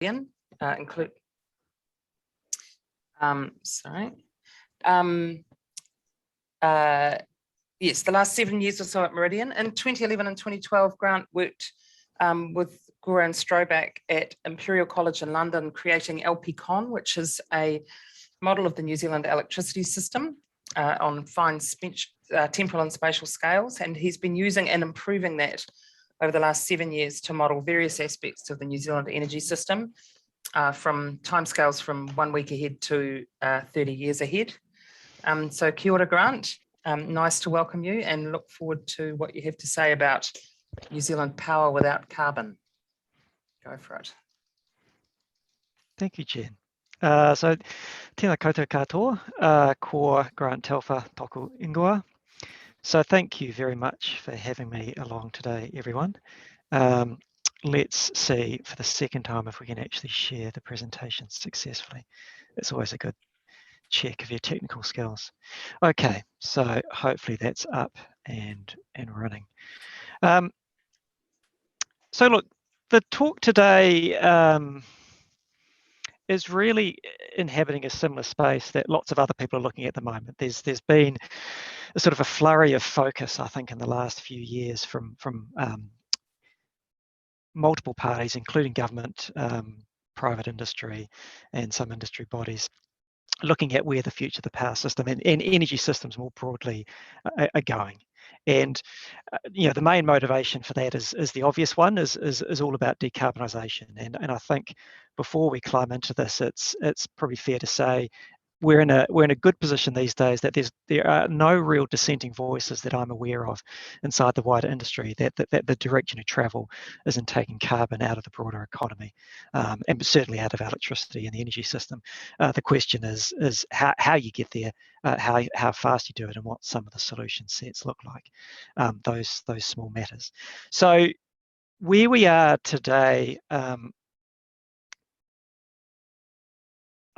include. Yes, the last 7 years or so at Meridian. In 2011 and 2012, Grant worked with Gura and Stroback at Imperial College in London, creating LPCon, which is a model of the New Zealand electricity system on fine temporal and spatial scales. And he's been using and improving that over the last 7 years to model various aspects of the New Zealand energy system, from timescales from 1 week ahead to 30 years ahead. So kia ora, Grant. Nice to welcome you and look forward to what you have to say about New Zealand power without carbon. Go for it. Thank you, Jen. So, tēnā koutou katoa, ko Grant Telfar toku ingoa. So thank you very much for having me along today, everyone. Let's see for the second time if we can actually share the presentation successfully. It's always a good check of your technical skills. Okay, so hopefully that's up and running. So look, the talk today is really inhabiting a similar space that lots of other people are looking at the moment. There's been a sort of a flurry of focus, I think, in the last few years from multiple parties, including government, private industry, and some industry bodies, looking at where the future of the power system and energy systems more broadly are going. And you know, the main motivation for that is the obvious one, is all about decarbonisation. And I think before we climb into this, it's probably fair to say we're in a good position these days that there are no real dissenting voices that I'm aware of inside the wider industry that the direction of travel is in taking carbon out of the broader economy, and certainly out of electricity and the energy system. The question is how you get there, how fast you do it, and what some of the solution sets look like. Those small matters. So where we are today,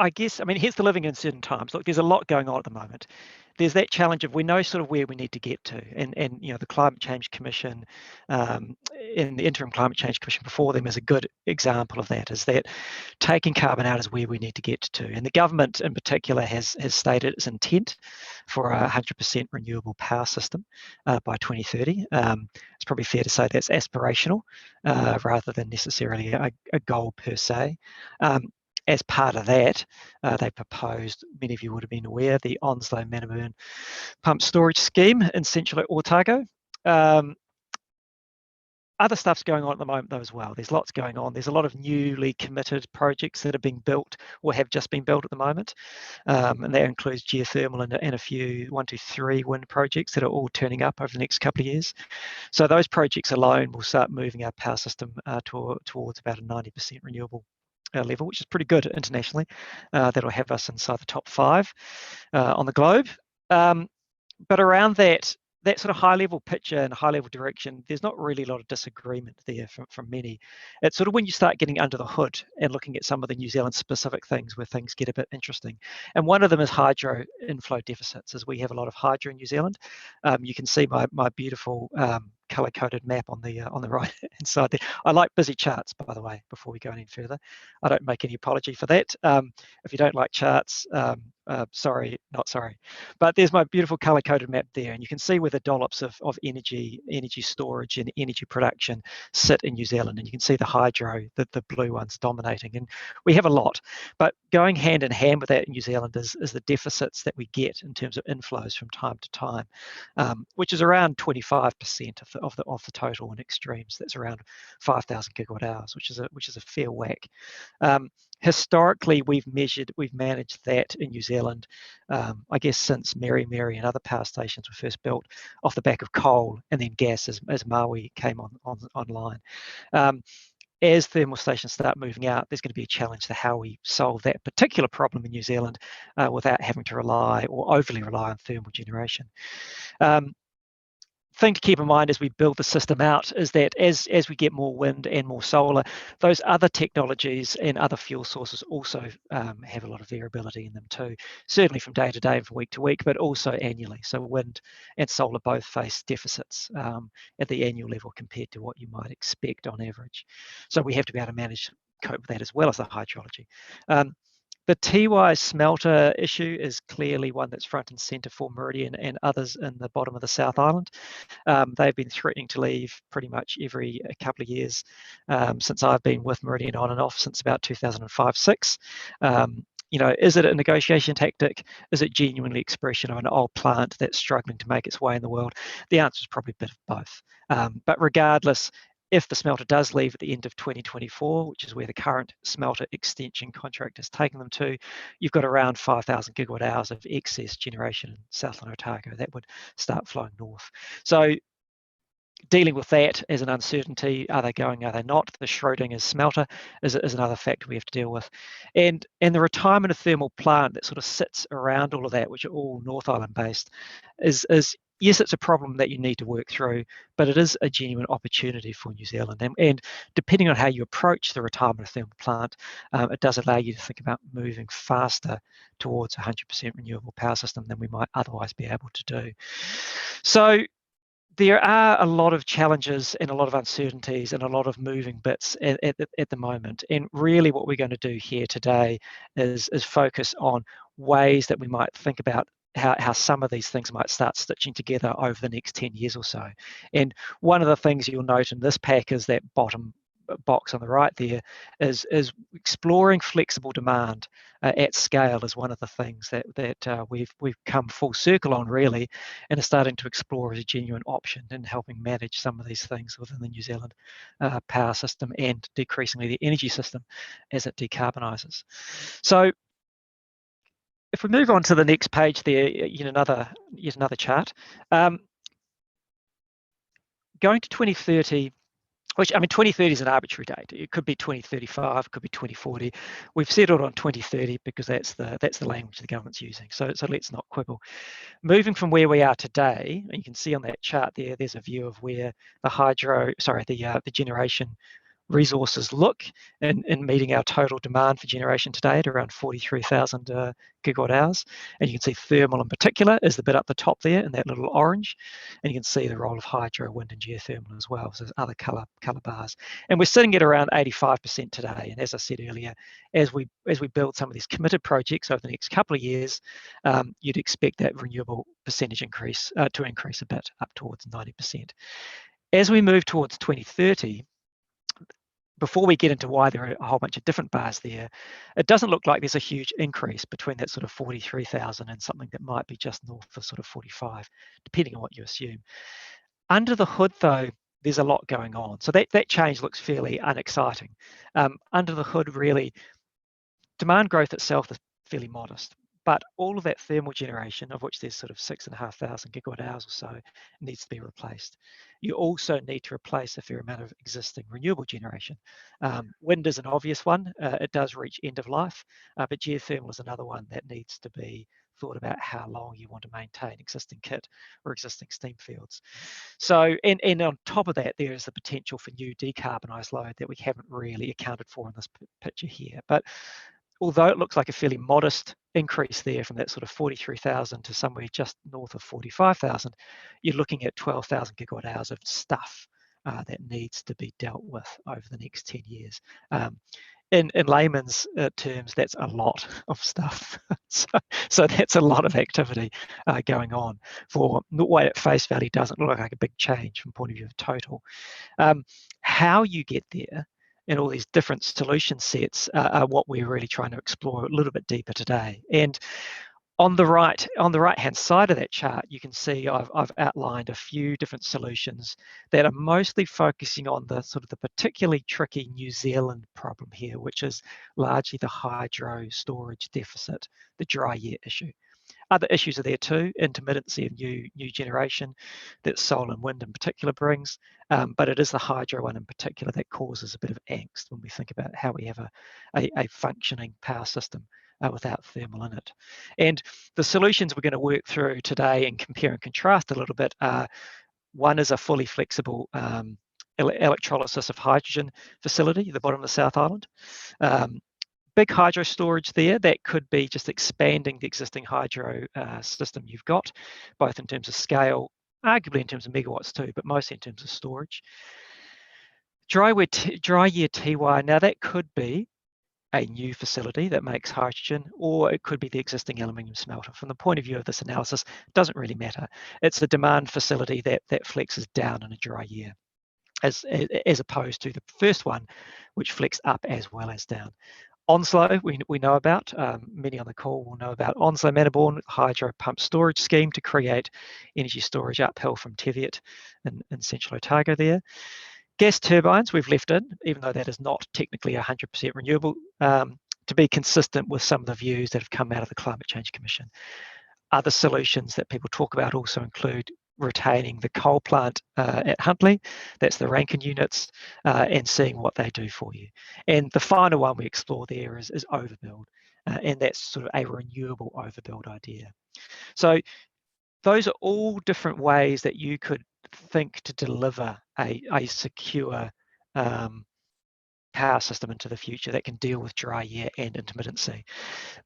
I guess, I mean, here's the living in certain times. Look, there's a lot going on at the moment. There's that challenge of we know sort of where we need to get to, and you know, the Climate Change Commission, and the Interim Climate Change Commission before them is a good example of that, is that taking carbon out is where we need to get to. And the government in particular has stated its intent for a 100% renewable power system by 2030. It's probably fair to say that's aspirational rather than necessarily a goal per se. As part of that, they proposed, many of you would have been aware, the Onslow-Manorburn pump storage scheme in central Otago. Other stuff's going on at the moment though as well. There's lots going on. There's a lot of newly committed projects that are being built or have just been built at the moment. And that includes geothermal and a few 1, 2, 3 wind projects that are all turning up over the next couple of years. So those projects alone will start moving our power system towards about a 90% renewable level, which is pretty good internationally. That'll have us inside the top 5 on the globe. But around that sort of high-level picture and high-level direction, there's not really a lot of disagreement there from many. It's sort of when you start getting under the hood and looking at some of the New Zealand-specific things where things get a bit interesting. And one of them is hydro inflow deficits, as we have a lot of hydro in New Zealand. You can see my beautiful color-coded map on the right hand side there. I like busy charts, by the way, before we go any further. I don't make any apology for that. If you don't like charts, sorry, not sorry. But there's my beautiful color-coded map there, and you can see where the dollops of energy storage and energy production sit in New Zealand, and you can see the hydro, the blue ones dominating. And we have a lot, but going hand in hand with that in New Zealand is the deficits that we get in terms of inflows from time to time, which is around 25% of the total in extremes. That's around 5,000 gigawatt hours, which is a fair whack. Historically, we've managed that in New Zealand, I guess since Mary and other power stations were first built off the back of coal and then gas as Maui came online. As thermal stations start moving out, there's going to be a challenge to how we solve that particular problem in New Zealand without having to rely or overly rely on thermal generation. Thing to keep in mind as we build the system out is that as we get more wind and more solar, those other technologies and other fuel sources also have a lot of variability in them too, certainly from day to day and from week to week, but also annually. So wind and solar both face deficits at the annual level compared to what you might expect on average. So we have to be able to manage cope with that as well as the hydrology. The Tiwai smelter issue is clearly one that's front and centre for Meridian and others in the bottom of the South Island. They've been threatening to leave pretty much every couple of years since I've been with Meridian on and off since about 2005-06. Is it a negotiation tactic? Is it genuinely expression of an old plant that's struggling to make its way in the world? The answer is probably a bit of both. But regardless, if the smelter does leave at the end of 2024, which is where the current smelter extension contract has taken them to, you've got around 5,000 gigawatt hours of excess generation in Southland-Otago that would start flowing north. So dealing with that as an uncertainty, are they going, are they not? The Schrodinger's smelter is another factor we have to deal with. And the retirement of thermal plant that sort of sits around all of that, which are all North Island based, is yes, it's a problem that you need to work through, but it is a genuine opportunity for New Zealand. And depending on how you approach the retirement of thermal plant, it does allow you to think about moving faster towards 100% renewable power system than we might otherwise be able to do. So there are a lot of challenges and a lot of uncertainties and a lot of moving bits at the moment. And really what we're going to do here today is focus on ways that we might think about how some of these things might start stitching together over the next 10 years or so. And one of the things you'll note in this pack is that bottom box on the right there is exploring flexible demand at scale is one of the things that we've come full circle on really, and are starting to explore as a genuine option in helping manage some of these things within the New Zealand power system and decreasingly the energy system as it decarbonises. So if we move on to the next page there, yet another chart. Going to 2030, which, I mean, 2030 is an arbitrary date. It could be 2035, it could be 2040. We've settled on 2030 because that's the language the government's using. So let's not quibble. Moving from where we are today, and you can see on that chart there's a view of where the generation resources look in meeting our total demand for generation today at around 43,000 gigawatt hours. And you can see thermal in particular is the bit up the top there in that little orange. And you can see the role of hydro, wind and geothermal as well. So there's other colour bars. And we're sitting at around 85% today. And as I said earlier, as we build some of these committed projects over the next couple of years, you'd expect that renewable percentage increase to increase a bit up towards 90%. As we move towards 2030, before we get into why there are a whole bunch of different bars there, it doesn't look like there's a huge increase between that sort of 43,000 and something that might be just north of sort of 45, depending on what you assume. Under the hood, though, there's a lot going on. So that change looks fairly unexciting. Under the hood, really, demand growth itself is fairly modest. But all of that thermal generation, of which there's sort of 6,500 gigawatt hours or so, needs to be replaced. You also need to replace a fair amount of existing renewable generation. Wind is an obvious one. It does reach end of life, but geothermal is another one that needs to be thought about how long you want to maintain existing kit or existing steam fields. So, and on top of that, there is the potential for new decarbonised load that we haven't really accounted for in this picture here. But although it looks like a fairly modest increase there from that sort of 43,000 to somewhere just north of 45,000, you're looking at 12,000 gigawatt hours of stuff that needs to be dealt with over the next 10 years. In layman's terms, that's a lot of stuff. so that's a lot of activity going on for what at face value doesn't look like a big change from point of view of total. How you get there and all these different solution sets are what we're really trying to explore a little bit deeper today. And on the right-hand side of that chart, you can see I've outlined a few different solutions that are mostly focusing on the sort of the particularly tricky New Zealand problem here, which is largely the hydro storage deficit, the dry year issue. Other issues are there too, intermittency of new generation that solar and wind in particular brings, but it is the hydro one in particular that causes a bit of angst when we think about how we have a functioning power system without thermal in it. And the solutions we're going to work through today and compare and contrast a little bit are, one is a fully flexible electrolysis of hydrogen facility at the bottom of the South Island. Big hydro storage there that could be just expanding the existing hydro system you've got, both in terms of scale, arguably in terms of megawatts too, but mostly in terms of storage. Dry year Tiwai, now that could be a new facility that makes hydrogen, or it could be the existing aluminium smelter. From the point of view of this analysis, it doesn't really matter. It's a demand facility that flexes down in a dry year, as opposed to the first one, which flexed up as well as down. Onslow, we know about, many on the call will know about Onslow-Manorburn hydro pump storage scheme to create energy storage uphill from Teviot in central Otago there. Gas turbines we've left in, even though that is not technically 100% renewable, to be consistent with some of the views that have come out of the Climate Change Commission. Other solutions that people talk about also include retaining the coal plant at Huntly, that's the Rankine units, and seeing what they do for you. And the final one we explore there is overbuild, and that's sort of a renewable overbuild idea. So those are all different ways that you could think to deliver a secure power system into the future that can deal with dry year and intermittency.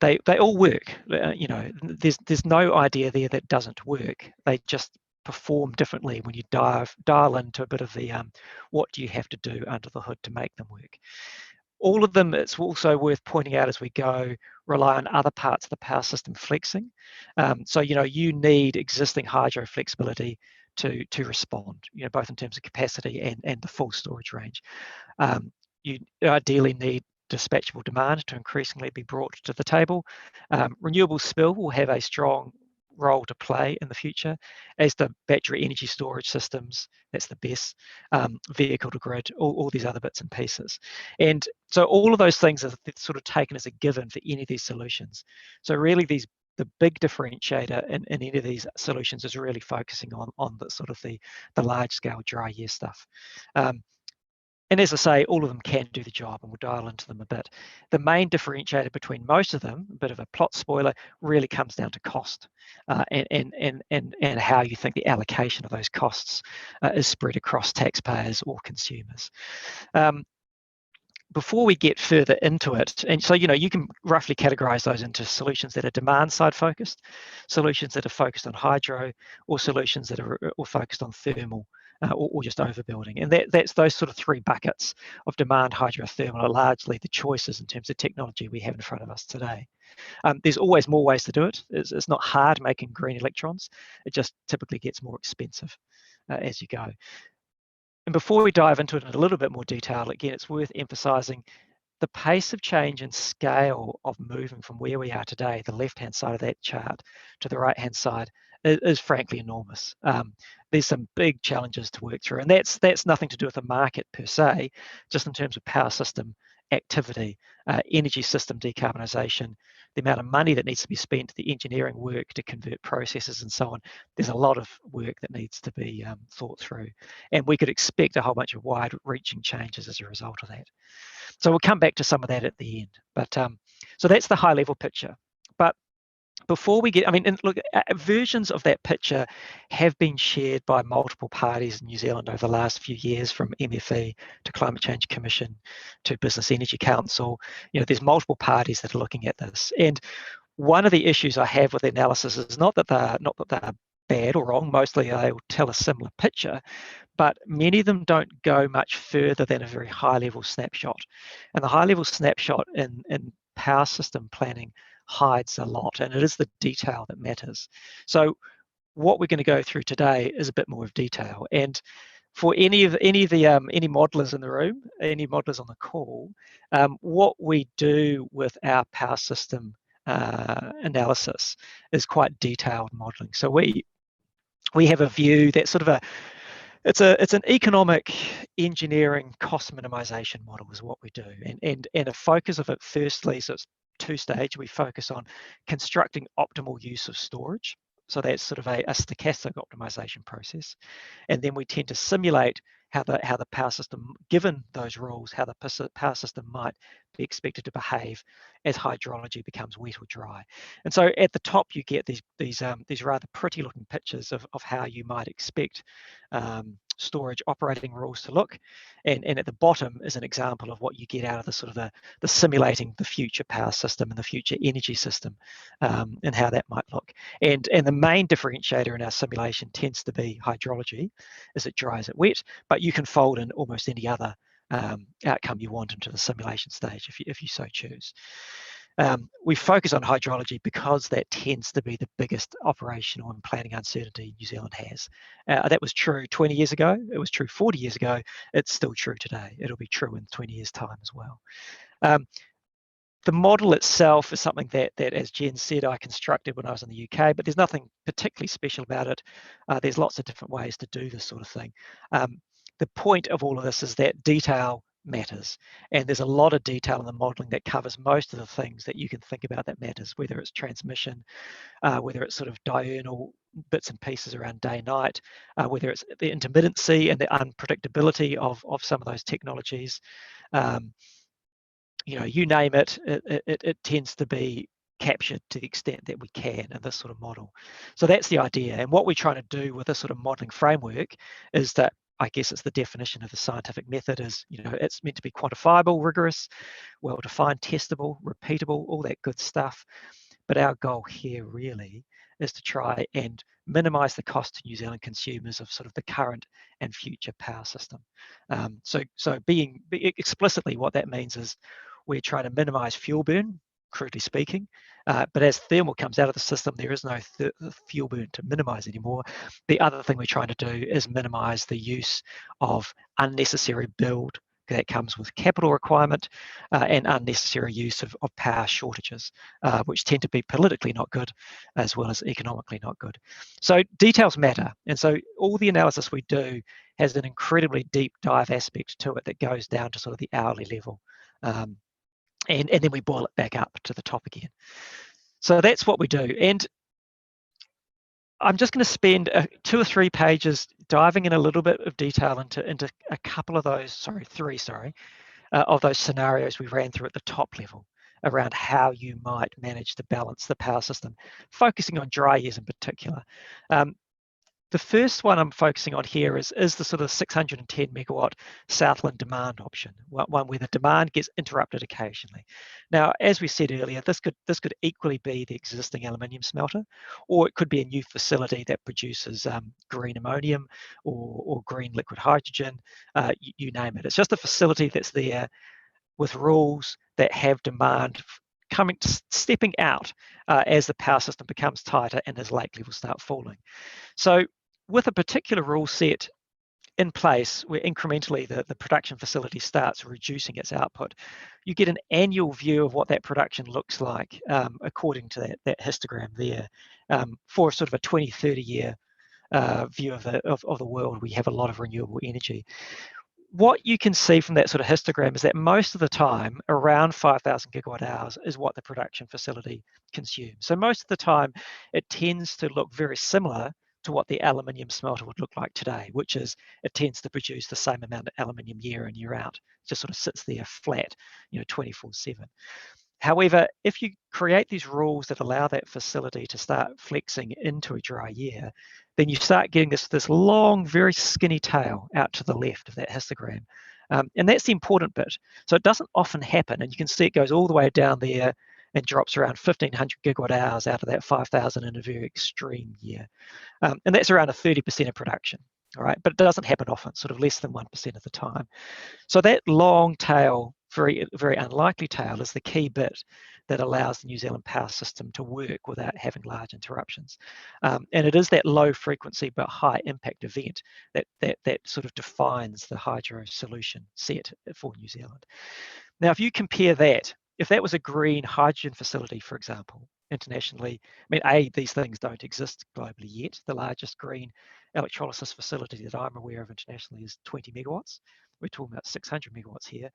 They all work. You know, there's no idea there that doesn't work. They just perform differently when you dial into a bit of the what do you have to do under the hood to make them work. All of them, it's also worth pointing out as we go, rely on other parts of the power system flexing. So, you know, you need existing hydro flexibility to respond, you know, both in terms of capacity and the full storage range. You ideally need dispatchable demand to increasingly be brought to the table. Renewable spill will have a strong role to play in the future, as the battery energy storage systems, that's the BESS, vehicle to grid, all these other bits and pieces. And so all of those things are sort of taken as a given for any of these solutions. So really the big differentiator in any of these solutions is really focusing on the sort of the large scale dry year stuff. And as I say, all of them can do the job, and we'll dial into them a bit. The main differentiator between most of them, a bit of a plot spoiler, really comes down to cost and how you think the allocation of those costs is spread across taxpayers or consumers. Before we get further into it, and so, you know, you can roughly categorize those into solutions that are demand side focused, solutions that are focused on hydro, or solutions that are focused on thermal, or just overbuilding. And that's those sort of three buckets of demand, hydro, thermal are largely the choices in terms of technology we have in front of us today. There's always more ways to do it. It's not hard making green electrons. It just typically gets more expensive as you go. And before we dive into it in a little bit more detail, again, it's worth emphasizing the pace of change and scale of moving from where we are today, the left-hand side of that chart, to the right-hand side is frankly enormous. There's some big challenges to work through, and that's nothing to do with the market per se, just in terms of power system activity, energy system decarbonisation, the amount of money that needs to be spent, the engineering work to convert processes and so on. There's a lot of work that needs to be thought through, and we could expect a whole bunch of wide-reaching changes as a result of that. So we'll come back to some of that at the end. But so that's the high-level picture. But before we get, I mean, and look, versions of that picture have been shared by multiple parties in New Zealand over the last few years, from MFE to Climate Change Commission to Business Energy Council. You know, there's multiple parties that are looking at this. And one of the issues I have with the analysis is not that they're bad or wrong. Mostly they will tell a similar picture, but many of them don't go much further than a very high-level snapshot. And the high-level snapshot in power system planning hides a lot, and it is the detail that matters. So what we're going to go through today is a bit more of detail. And for any modelers in the room, any modelers on the call, what we do with our power system analysis is quite detailed modelling. So we have a view that's sort of it's an economic engineering cost minimization model is what we do, and a focus of it firstly, so it's two-stage. We focus on constructing optimal use of storage, so that's sort of a stochastic optimization process, and then we tend to simulate how the power system, given those rules, how the power system might be expected to behave as hydrology becomes wet or dry. And so at the top you get these rather pretty looking pictures of how you might expect storage operating rules to look, and at the bottom is an example of what you get out of the sort of the simulating the future power system and the future energy system, and how that might look. And the main differentiator in our simulation tends to be hydrology, as it dries it wet, but you can fold in almost any other outcome you want into the simulation stage if you so choose. We focus on hydrology because that tends to be the biggest operational and planning uncertainty New Zealand has. That was true 20 years ago, it was true 40 years ago, it's still true today. It'll be true in 20 years' time as well. The model itself is something that, as Jen said, I constructed when I was in the UK, but there's nothing particularly special about it. There's lots of different ways to do this sort of thing. The point of all of this is that detail matters, and there's a lot of detail in the modelling that covers most of the things that you can think about that matters, whether it's transmission, whether it's sort of diurnal bits and pieces around day-night, whether it's the intermittency and the unpredictability of some of those technologies. You name it, it tends to be captured to the extent that we can in this sort of model. So that's the idea. And what we're trying to do with this sort of modelling framework is that, I guess it's the definition of the scientific method is, it's meant to be quantifiable, rigorous, well-defined, testable, repeatable, all that good stuff. But our goal here really is to try and minimise the cost to New Zealand consumers of sort of the current and future power system. So being explicitly, what that means is we're trying to minimise fuel burn, crudely speaking, but as thermal comes out of the system, there is no fuel burn to minimise anymore. The other thing we're trying to do is minimise the use of unnecessary build that comes with capital requirement and unnecessary use of power shortages, which tend to be politically not good as well as economically not good. So details matter. And so all the analysis we do has an incredibly deep dive aspect to it that goes down to sort of the hourly level. And then we boil it back up to the top again. So that's what we do. And I'm just going to spend 2 or 3 pages diving in a little bit of detail into a couple of those, three of those scenarios we ran through at the top level around how you might manage to balance the power system, focusing on dry years in particular. The first one I'm focusing on here is the sort of 610 megawatt Southland demand option, one where the demand gets interrupted occasionally. Now, as we said earlier, this could equally be the existing aluminium smelter, or it could be a new facility that produces green ammonium or green liquid hydrogen, you name it. It's just a facility that's there with rules that have demand stepping out as the power system becomes tighter and as lake levels start falling. So with a particular rule set in place where incrementally the production facility starts reducing its output, you get an annual view of what that production looks like according to that histogram there for sort of a 20, 30-year view of the world. We have a lot of renewable energy. What you can see from that sort of histogram is that most of the time, around 5,000 gigawatt hours is what the production facility consumes. So most of the time, it tends to look very similar to what the aluminium smelter would look like today, which is it tends to produce the same amount of aluminium year in, year out. It just sort of sits there flat, 24/7. However, if you create these rules that allow that facility to start flexing into a dry year, then you start getting this long, very skinny tail out to the left of that histogram. And that's the important bit. So it doesn't often happen, and you can see it goes all the way down there and drops around 1,500 gigawatt hours out of that 5,000 in a very extreme year. And that's around a 30% of production, all right? But it doesn't happen often, sort of less than 1% of the time. So that long tail, very, very unlikely tail, is the key bit that allows the New Zealand power system to work without having large interruptions. And it is that low frequency but high impact event that sort of defines the hydro solution set for New Zealand. Now, if you compare that, if that was a green hydrogen facility, for example, internationally, these things don't exist globally yet. The largest green electrolysis facility that I'm aware of internationally is 20 megawatts. We're talking about 600 megawatts here.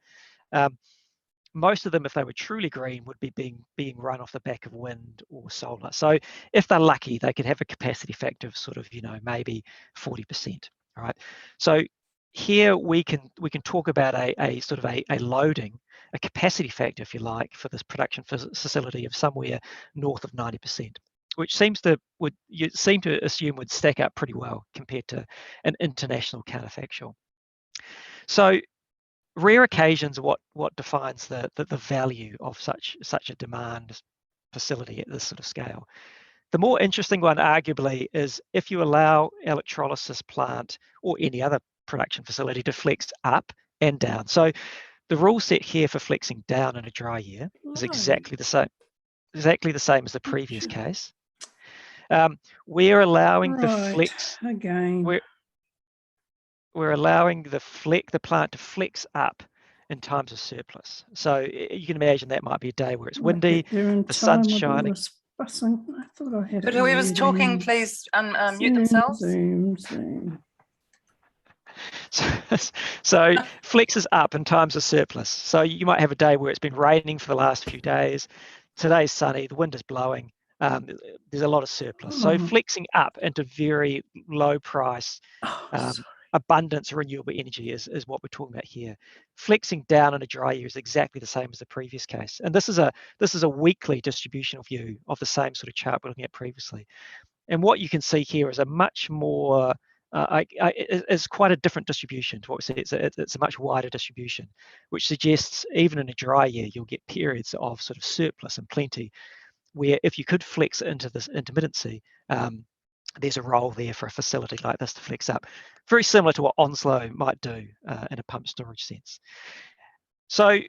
Most of them, if they were truly green, would be being run off the back of wind or solar. So if they're lucky, they could have a capacity factor of sort of, maybe 40%. All right. So here we can talk about a sort of a loading, a capacity factor, if you like, for this production facility of somewhere north of 90%, which you seem to assume would stack up pretty well compared to an international counterfactual. So rare occasions are what defines the value of such a demand facility at this sort of scale. The more interesting one, arguably, is if you allow electrolysis plant or any other production facility to flex up and down. So the rule set here for flexing down in a dry year is exactly the same as the previous case. We're allowing the flex again. We're allowing the plant to flex up in times of surplus. So you can imagine that might be a day where it's windy, the sun's shining. I thought I had Could whoever's talking please mute themselves? Zoom. So flex is up in times of surplus. So you might have a day where it's been raining for the last few days. Today's sunny, the wind is blowing. There's a lot of surplus. So flexing up into very low price abundance renewable energy is what we're talking about here. Flexing down in a dry year is exactly the same as the previous case. And this is a weekly distributional view of the same sort of chart we're looking at previously. And what you can see here is a much more it's quite a different distribution to what we see. It's a much wider distribution, which suggests even in a dry year, you'll get periods of sort of surplus and plenty, where if you could flex into this intermittency, there's a role there for a facility like this to flex up. Very similar to what Onslow might do in a pump storage sense. So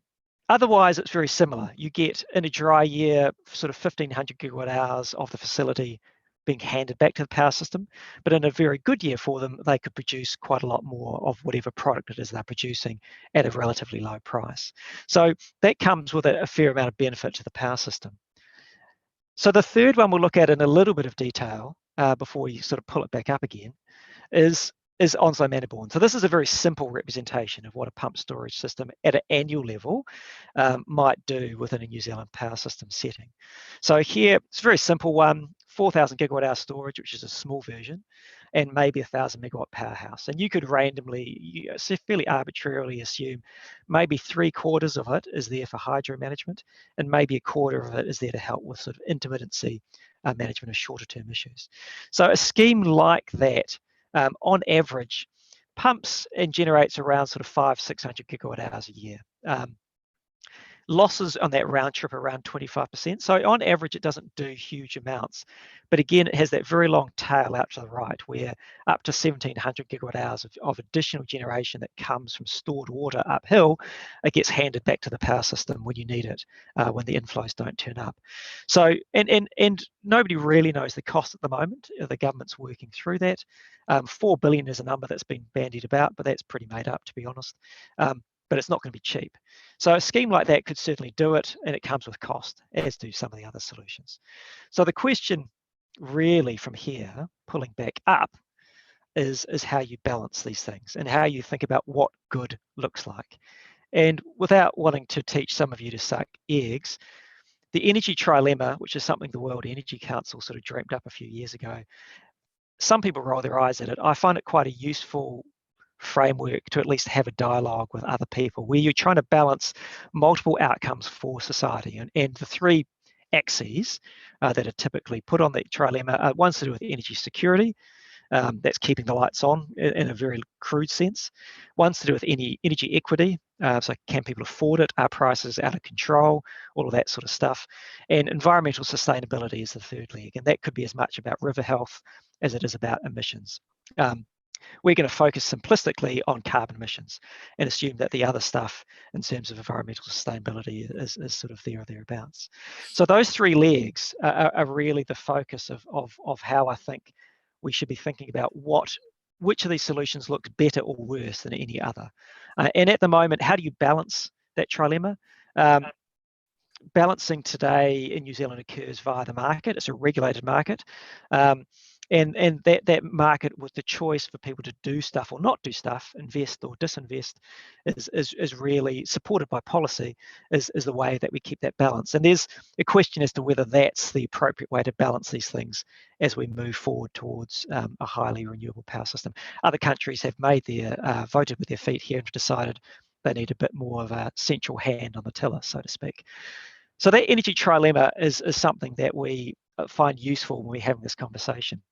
otherwise, it's very similar. You get in a dry year, sort of 1,500 gigawatt hours of the facility being handed back to the power system. But in a very good year for them, they could produce quite a lot more of whatever product it is they're producing at a relatively low price. So that comes with a fair amount of benefit to the power system. So the third one we'll look at in a little bit of detail before we sort of pull it back up again is Onslow-Manorburn. So this is a very simple representation of what a pump storage system at an annual level might do within a New Zealand power system setting. So here, it's a very simple one, 4,000 gigawatt hour storage, which is a small version, and maybe 1,000 megawatt powerhouse. And you could randomly, fairly arbitrarily assume maybe 3/4 of it is there for hydro management, and maybe 1/4 of it is there to help with sort of intermittency management of shorter term issues. So a scheme like that, on average, pumps and generates around sort of 500-600 gigawatt hours a year. Losses on that round trip around 25%. So on average, it doesn't do huge amounts. But again, it has that very long tail out to the right, where up to 1,700 gigawatt hours of additional generation that comes from stored water uphill, it gets handed back to the power system when you need it, when the inflows don't turn up. So, and nobody really knows the cost at the moment. The government's working through that. 4 billion is a number that's been bandied about, but that's pretty made up, to be honest. But it's not going to be cheap. So a scheme like that could certainly do it, and it comes with cost, as do some of the other solutions. So the question really from here, pulling back up, is how you balance these things and how you think about what good looks like. And without wanting to teach some of you to suck eggs, the energy trilemma, which is something the World Energy Council sort of dreamt up a few years ago, some people roll their eyes at it. I find it quite a useful framework to at least have a dialogue with other people where you're trying to balance multiple outcomes for society. And the three axes that are typically put on the trilemma are one's to do with energy security, that's keeping the lights on in a very crude sense. One's to do with energy equity, so can people afford it? Are prices out of control? All of that sort of stuff. And environmental sustainability is the third leg, and that could be as much about river health as it is about emissions. We're going to focus simplistically on carbon emissions and assume that the other stuff in terms of environmental sustainability is sort of there or thereabouts. So those three legs are really the focus of how I think we should be thinking about which of these solutions looks better or worse than any other. And at the moment, how do you balance that trilemma? Balancing today in New Zealand occurs via the market. It's a regulated market. And that market with the choice for people to do stuff or not do stuff, invest or disinvest, is really supported by policy, is the way that we keep that balance. And there's a question as to whether that's the appropriate way to balance these things as we move forward towards a highly renewable power system. Other countries have made voted with their feet here and decided they need a bit more of a central hand on the tiller, so to speak. So that energy trilemma is something that we find useful when we're having this conversation.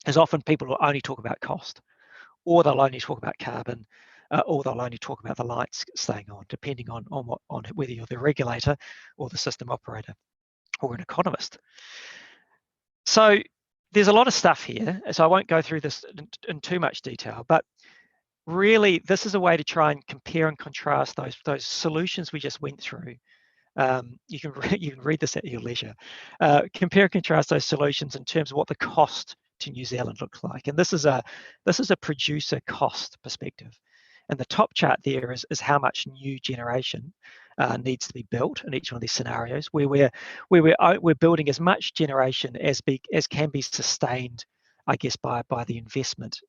As often people will only talk about cost, or they'll only talk about carbon, or they'll only talk about the lights staying on, depending on whether you're the regulator or the system operator or an economist. So there's a lot of stuff here, so I won't go through this in too much detail, but really, this is a way to try and compare and contrast those solutions we just went through. You can read this at your leisure. Compare and contrast those solutions in terms of what the cost to New Zealand looks like, and this is a producer cost perspective. And the top chart there is how much new generation needs to be built in each one of these scenarios, where we're building as much generation as can be sustained, I guess, by the investment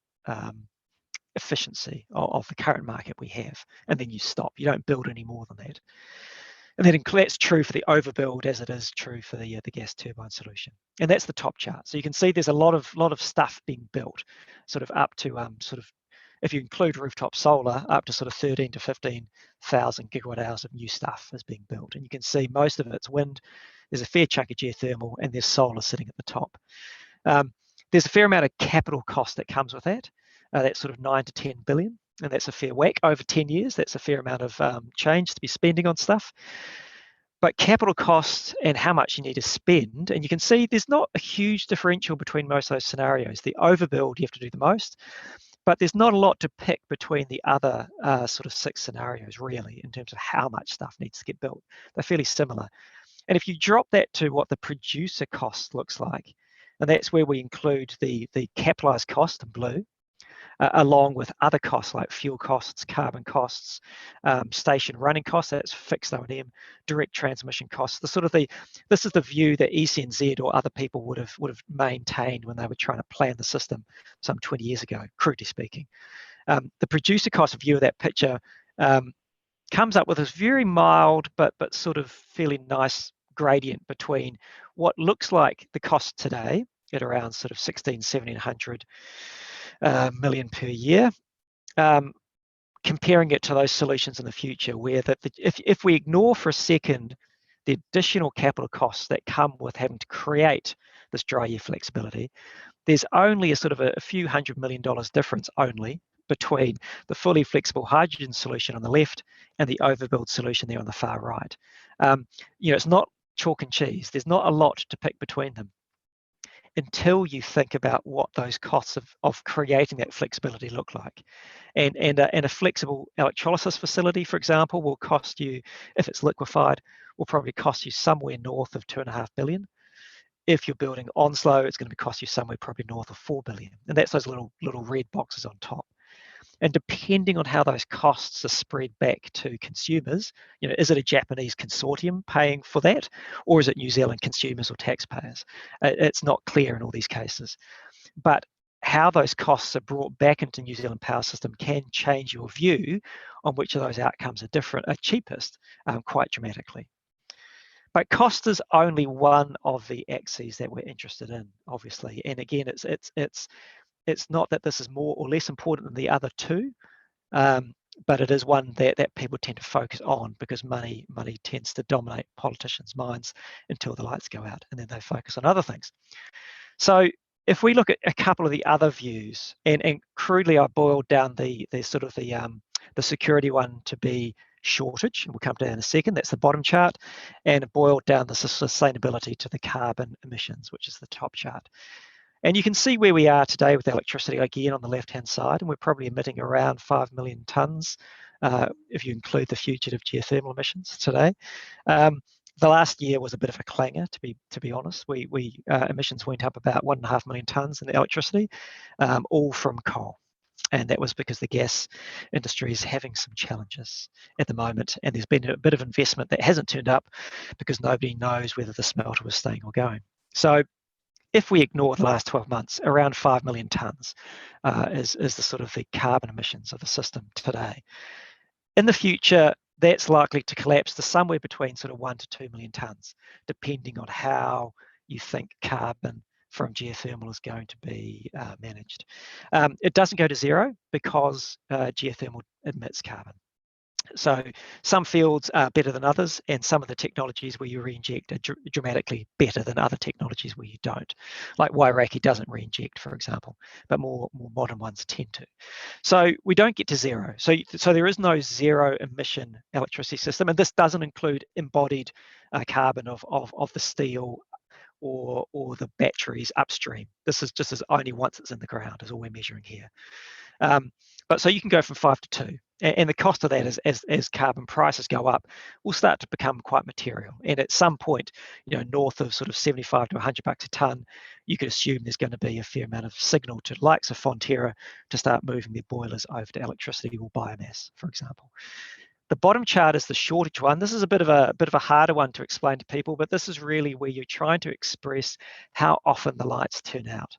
efficiency of the current market we have, and then you stop. You don't build any more than that. And that's true for the overbuild as it is true for the gas turbine solution. And that's the top chart. So you can see there's a lot of stuff being built, sort of up to if you include rooftop solar, up to sort of 13 to 15,000 gigawatt hours of new stuff is being built. And you can see most of it's wind. There's a fair chunk of geothermal, and there's solar sitting at the top. There's a fair amount of capital cost that comes with that. That's sort of 9 to 10 billion. And that's a fair whack over 10 years. That's a fair amount of change to be spending on stuff. But capital costs and how much you need to spend, and you can see there's not a huge differential between most of those scenarios. The overbuild, you have to do the most, but there's not a lot to pick between the other sort of 6 scenarios, really, in terms of how much stuff needs to get built. They're fairly similar. And if you drop that to what the producer cost looks like, and that's where we include the capitalized cost in blue, along with other costs like fuel costs, carbon costs, station running costs, that's fixed O&M, direct transmission costs. This is the view that ECNZ or other people would have maintained when they were trying to plan the system some 20 years ago, crudely speaking. The producer cost view of that picture comes up with this very mild but sort of fairly nice gradient between what looks like the cost today at around sort of 1,700 million per year, comparing it to those solutions in the future, where if we ignore for a second the additional capital costs that come with having to create this dry year flexibility, there's only a sort of a few $100 million difference only between the fully flexible hydrogen solution on the left and the overbuild solution there on the far right. It's not chalk and cheese. There's not a lot to pick between them until you think about what those costs of creating that flexibility look like. And a flexible electrolysis facility, for example, will cost you, if it's liquefied, will probably cost you somewhere north of $2.5 billion. If you're building Onslow, it's going to cost you somewhere probably north of $4 billion. And that's those little red boxes on top. And depending on how those costs are spread back to consumers, is it a Japanese consortium paying for that, or is it New Zealand consumers or taxpayers? It's not clear in all these cases. But how those costs are brought back into New Zealand power system can change your view on which of those outcomes are cheapest quite dramatically. But cost is only one of the axes that we're interested in, obviously. And again, it's not that this is more or less important than the other two, but it is one that people tend to focus on because money tends to dominate politicians' minds until the lights go out, and then they focus on other things. So if we look at a couple of the other views, and crudely I boiled down the security one to be shortage, and we'll come to that in a second, that's the bottom chart, and boiled down the sustainability to the carbon emissions, which is the top chart. And you can see where we are today with electricity again on the left-hand side, and we're probably emitting around 5 million tonnes if you include the fugitive geothermal emissions today. The last year was a bit of a clanger, to be honest. We emissions went up about 1.5 million tonnes in the electricity, all from coal. And that was because the gas industry is having some challenges at the moment, and there's been a bit of investment that hasn't turned up because nobody knows whether the smelter was staying or going. So if we ignore the last 12 months, around 5 million tonnes is the sort of the carbon emissions of the system today. In the future, that's likely to collapse to somewhere between sort of 1 to 2 million tonnes, depending on how you think carbon from geothermal is going to be managed. It doesn't go to zero because geothermal emits carbon. So some fields are better than others, and some of the technologies where you re-inject are dramatically better than other technologies where you don't. Like Wairaki doesn't re-inject, for example, but more modern ones tend to. So we don't get to zero. So there is no zero emission electricity system, and this doesn't include embodied carbon of the steel or the batteries upstream. This is just as only once it's in the ground is all we're measuring here. But so you can go from 5 to 2. And the cost of that is, as carbon prices go up, will start to become quite material. And at some point, north of sort of 75 to 100 bucks a tonne, you could assume there's going to be a fair amount of signal to the likes of Fonterra to start moving their boilers over to electricity or biomass, for example. The bottom chart is the shortage one. This is a bit of a harder one to explain to people, but this is really where you're trying to express how often the lights turn out.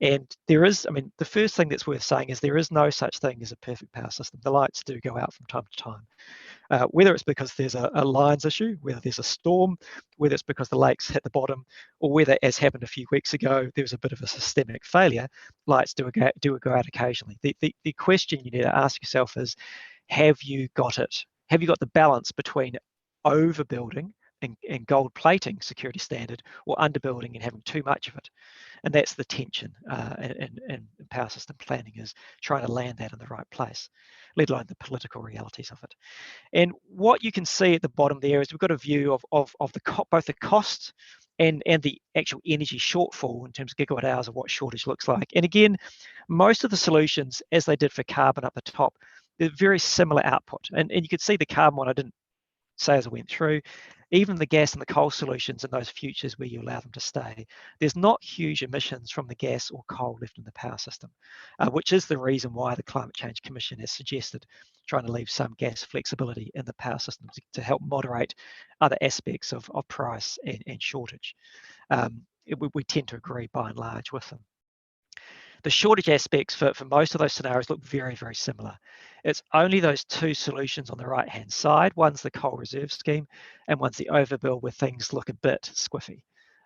And there is, the first thing that's worth saying is there is no such thing as a perfect power system. The lights do go out from time to time, whether it's because there's a lines issue, whether there's a storm, whether it's because the lakes hit the bottom, or whether, as happened a few weeks ago, there was a bit of a systemic failure. Lights do go out occasionally. The question you need to ask yourself is, have you got it? Have you got the balance between overbuilding and gold plating security standard, or underbuilding and having too much of it? And that's the tension in power system planning, is trying to land that in the right place, let alone the political realities of it. And what you can see at the bottom there is we've got a view of both the cost and the actual energy shortfall in terms of gigawatt hours of what shortage looks like. And again, most of the solutions, as they did for carbon up the top, they're very similar output. And you could see the carbon one I didn't say as I went through. Even the gas and the coal solutions in those futures where you allow them to stay, there's not huge emissions from the gas or coal left in the power system, which is the reason why the Climate Change Commission has suggested trying to leave some gas flexibility in the power system to help moderate other aspects of price and shortage. We tend to agree by and large with them. The shortage aspects for most of those scenarios look very, very similar. It's only those two solutions on the right-hand side. One's the coal reserve scheme, and one's the overbuild, where things look a bit squiffy.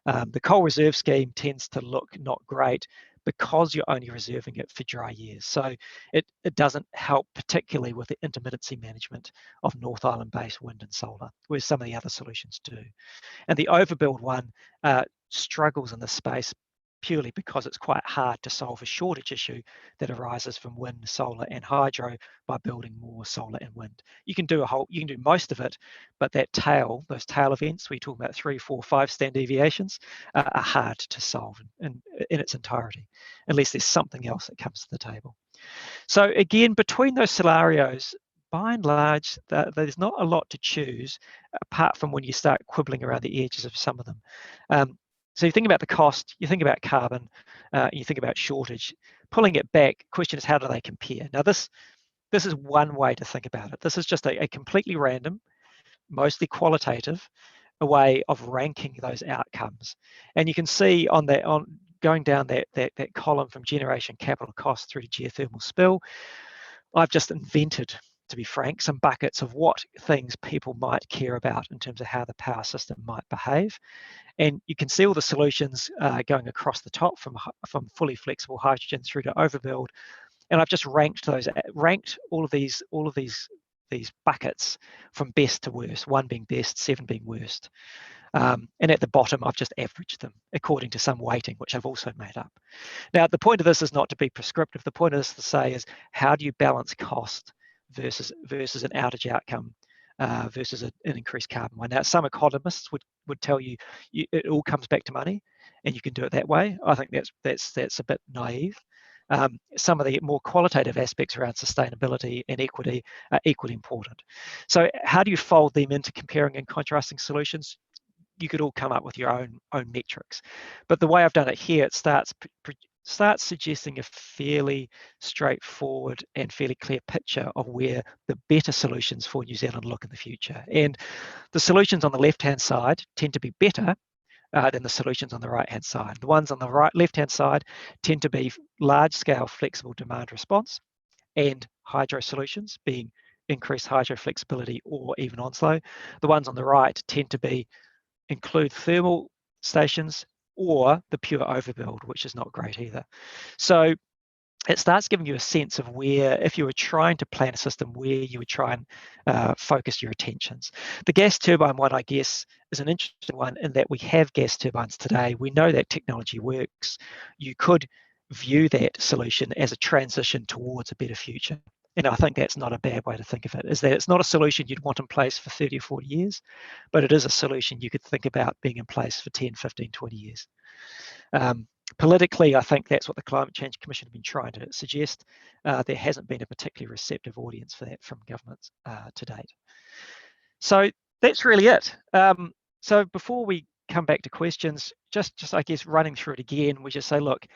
The coal reserve scheme tends to look not great because you're only reserving it for dry years. So it doesn't help particularly with the intermittency management of North Island-based wind and solar, whereas some of the other solutions do. And the overbuild one struggles in this space purely because it's quite hard to solve a shortage issue that arises from wind, solar, and hydro by building more solar and wind. You can do most of it, but those tail events, we talk about 3, 4, 5 standard deviations, are hard to solve in its entirety, unless there's something else that comes to the table. So again, between those scenarios, by and large, there's not a lot to choose, apart from when you start quibbling around the edges of some of them. So you think about the cost, you think about carbon, you think about shortage. Pulling it back, question is, how do they compare? Now this is one way to think about it. This is just a completely random, mostly qualitative, a way of ranking those outcomes. And you can see on going down that column from generation capital cost through to geothermal spill, I've just invented, to be frank, some buckets of what things people might care about in terms of how the power system might behave. And you can see all the solutions going across the top, from fully flexible hydrogen through to overbuild. And I've just ranked all of these buckets from best to worst, 1 being best, 7 being worst. And at the bottom, I've just averaged them according to some weighting, which I've also made up. Now, the point of this is not to be prescriptive. The point of this is to say is, how do you balance cost versus an outage outcome versus an increased carbon one? Now, some economists would tell you it all comes back to money, and you can do it that way. I think that's a bit naive. Some of the more qualitative aspects around sustainability and equity are equally important. So how do you fold them into comparing and contrasting solutions? You could all come up with your own metrics. But the way I've done it here, it starts suggesting a fairly straightforward and fairly clear picture of where the better solutions for New Zealand look in the future. And the solutions on the left-hand side tend to be better than the solutions on the right-hand side. The ones on the left-hand side tend to be large-scale flexible demand response and hydro solutions, being increased hydro flexibility or even Onslow. The ones on the right tend to include thermal stations or the pure overbuild, which is not great either. So it starts giving you a sense of where, if you were trying to plan a system, where you would try and focus your attentions. The gas turbine one, I guess, is an interesting one in that we have gas turbines today. We know that technology works. You could view that solution as a transition towards a better future. And I think that's not a bad way to think of it, is that it's not a solution you'd want in place for 30 or 40 years, but it is a solution you could think about being in place for 10, 15, 20 years. Politically, I think that's what the Climate Change Commission have been trying to suggest. There hasn't been a particularly receptive audience for that from governments to date. So that's really it. So before we come back to questions, just I guess running through it again, we just say, look,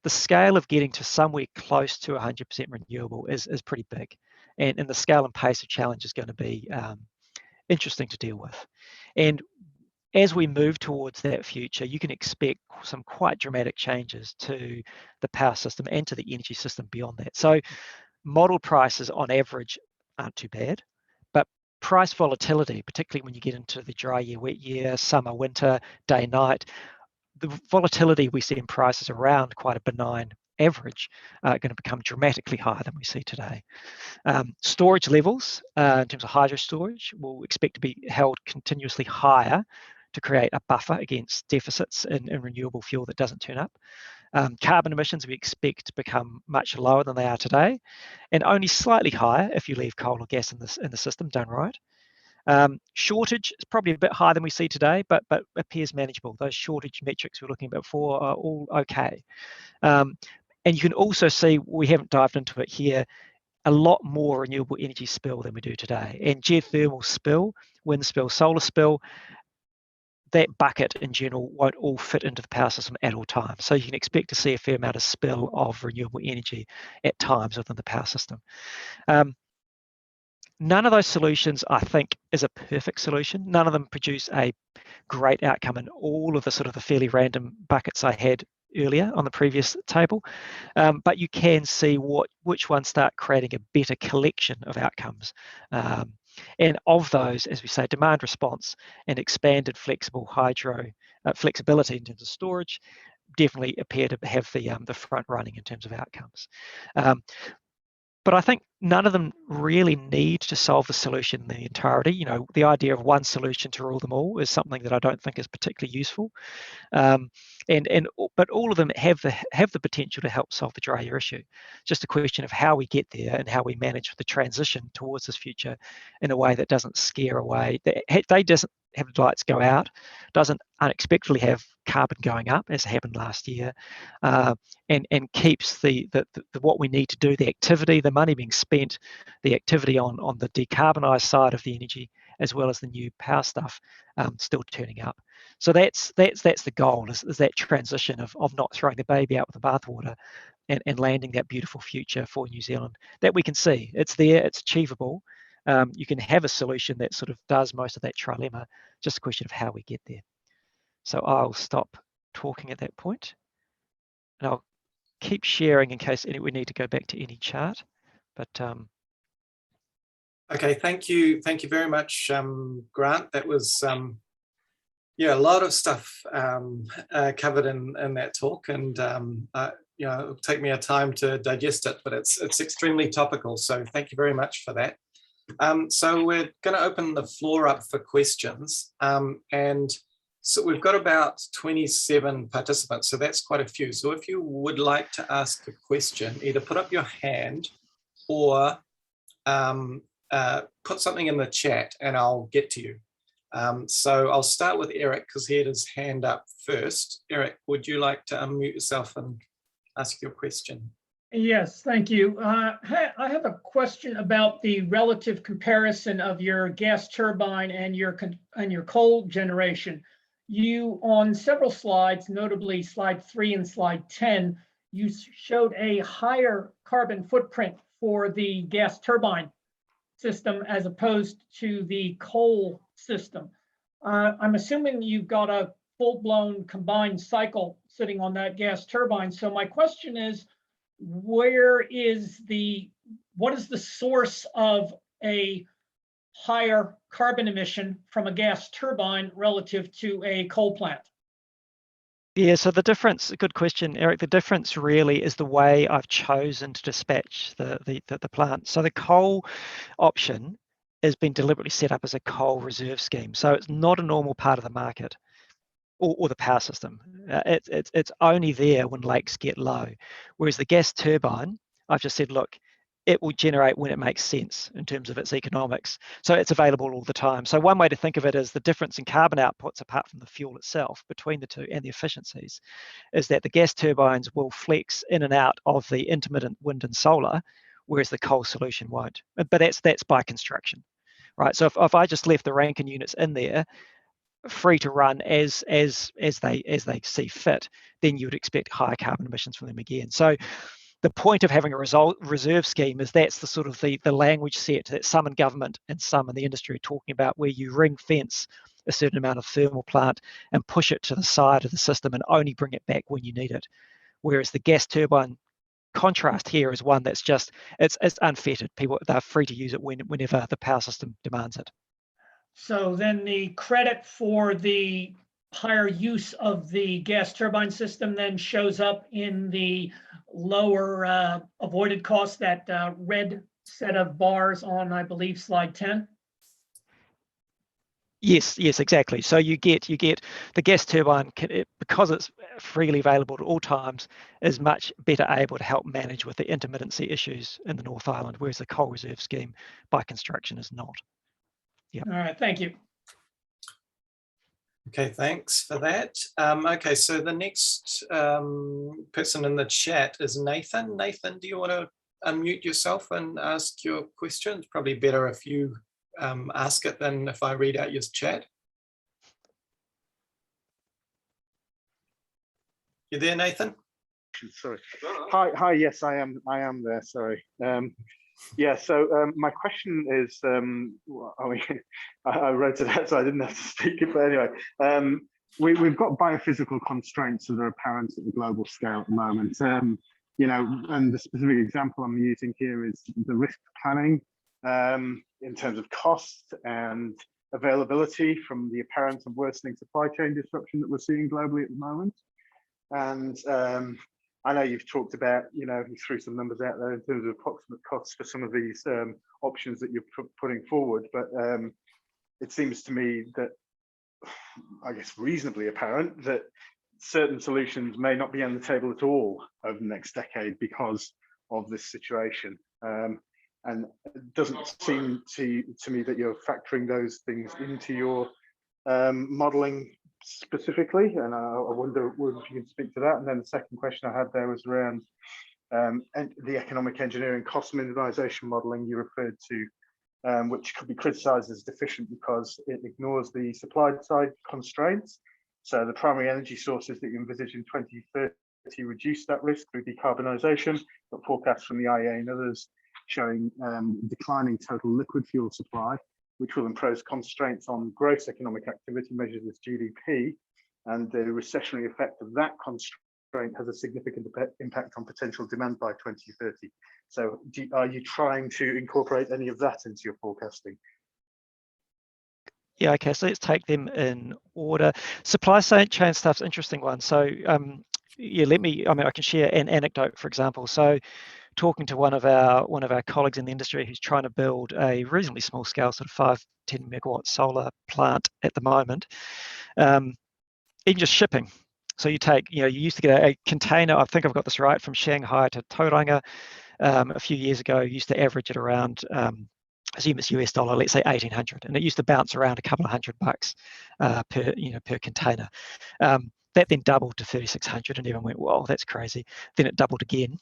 the scale of getting to somewhere close to 100% renewable is pretty big, and the scale and pace of challenge is going to be interesting to deal with. And as we move towards that future, you can expect some quite dramatic changes to the power system and to the energy system beyond that. So model prices on average aren't too bad, but price volatility, particularly when you get into the dry year, wet year, summer, winter, day, night, the volatility we see in prices around quite a benign average are going to become dramatically higher than we see today. Storage levels in terms of hydro storage will expect to be held continuously higher to create a buffer against deficits in renewable fuel that doesn't turn up. Carbon emissions we expect to become much lower than they are today, and only slightly higher if you leave coal or gas in the system done right. Shortage is probably a bit higher than we see today, but appears manageable. Those shortage metrics we're looking at before are all okay. And you can also see, we haven't dived into it here, a lot more renewable energy spill than we do today. And geothermal spill, wind spill, solar spill, that bucket in general won't all fit into the power system at all times. So you can expect to see a fair amount of spill of renewable energy at times within the power system. None of those solutions, I think, is a perfect solution. None of them produce a great outcome in all of the sort of the fairly random buckets I had earlier on the previous table. But you can see which ones start creating a better collection of outcomes. And of those, as we say, demand response and expanded flexible hydro flexibility in terms of storage definitely appear to have the front running in terms of outcomes. But I think none of them really need to solve the solution in the entirety. You know, the idea of one solution to rule them all is something that I don't think is particularly useful. But all of them have the potential to help solve the dry year issue. Just a question of how we get there and how we manage the transition towards this future in a way that doesn't scare away. They doesn't have lights go out, doesn't unexpectedly have carbon going up as happened last year, and keeps the what we need to do, the activity, the money being spent, the activity on the decarbonised side of the energy, as well as the new power stuff, still turning up. So that's the goal, is that transition of not throwing the baby out with the bathwater, and landing that beautiful future for New Zealand that we can see. It's there, it's achievable. You can have a solution that sort of does most of that trilemma, just a question of how we get there. So I'll stop talking at that point, and I'll keep sharing in case we need to go back to any chart. But okay, thank you very much, Grant. That was yeah, a lot of stuff covered in that talk, and you know, it'll take me a time to digest it, but it's extremely topical. So thank you very much for that. So we're going to open the floor up for questions, and so we've got about 27 participants, so that's quite a few. So if you would like to ask a question, either put up your hand or put something in the chat and I'll get to you. So I'll start with Eric because he had his hand up first. Eric, would you like to unmute yourself and ask your question? Yes, thank you. I have a question about the relative comparison of your gas turbine and your coal generation. You, on several slides, notably slide 3 and slide 10, you showed a higher carbon footprint for the gas turbine system as opposed to the coal system. I'm assuming you've got a full-blown combined cycle sitting on that gas turbine. So my question is, what is the source of a higher carbon emission from a gas turbine relative to a coal plant? Yeah, so the difference, good question, Eric, the difference really is the way I've chosen to dispatch the plant. So the coal option has been deliberately set up as a coal reserve scheme. So it's not a normal part of the market or the power system. It's only there when lakes get low. Whereas the gas turbine, I've just said, look, it will generate when it makes sense in terms of its economics. So it's available all the time. So one way to think of it is the difference in carbon outputs, apart from the fuel itself, between the two and the efficiencies, is that the gas turbines will flex in and out of the intermittent wind and solar, whereas the coal solution won't. But that's by construction, right? So if I just left the Rankine units in there, free to run as they see fit, then you would expect higher carbon emissions from them again. So the point of having a reserve scheme is that's the sort of the language set that some in government and some in the industry are talking about, where you ring fence a certain amount of thermal plant and push it to the side of the system and only bring it back when you need it. Whereas the gas turbine contrast here is one that's just, it's unfettered. People, they're free to use it whenever the power system demands it. So then the credit for the higher use of the gas turbine system then shows up in the lower avoided cost, that red set of bars on, I believe, slide 10. Yes, exactly. So you get the gas turbine, because it's freely available at all times, is much better able to help manage with the intermittency issues in the North Island, whereas the coal reserve scheme by construction is not. Yeah. All right, thank you. Okay, thanks for that. Okay, so the next person in the chat is Nathan. Nathan, do you want to unmute yourself and ask your question? It's probably better if you ask it than if I read out your chat. You there, Nathan? Sorry. Hi. Yes, I am there. Sorry. Yeah. So my question is, well, I mean, I wrote it out, so I didn't have to speak it. But anyway, we've got biophysical constraints that are apparent at the global scale at the moment. You know, and the specific example I'm using here is the risk planning in terms of cost and availability from the apparent and worsening supply chain disruption that we're seeing globally at the moment. And I know you've talked about, you know, you threw some numbers out there in terms of approximate costs for some of these options that you're putting forward, but it seems to me that, I guess, reasonably apparent that certain solutions may not be on the table at all over the next decade because of this situation. And it doesn't seem to me that you're factoring those things into your modelling specifically, and I wonder if you can speak to that. And then the second question I had there was around the economic engineering cost minimisation modelling you referred to, which could be criticised as deficient because it ignores the supply side constraints. So the primary energy sources that you envisage in 2030 reduce that risk through decarbonisation, but forecasts from the IEA and others showing declining total liquid fuel supply, which will impose constraints on gross economic activity measured as GDP, and the recessionary effect of that constraint has a significant impact on potential demand by 2030. So are you trying to incorporate any of that into your forecasting? Yeah, okay, so let's take them in order. Supply chain stuff's an interesting one. So yeah, I can share an anecdote, for example. So talking to one of our colleagues in the industry who's trying to build a reasonably small scale, sort of 5-10 megawatt solar plant at the moment, even just shipping. So you take, you used to get a container, I think I've got this right, from Shanghai to Tauranga a few years ago, used to average at around, assume it's US dollar, let's say 1,800, and it used to bounce around a couple of $100 per container. That then doubled to 3,600, and everyone went, "Whoa, that's crazy." Then it doubled again,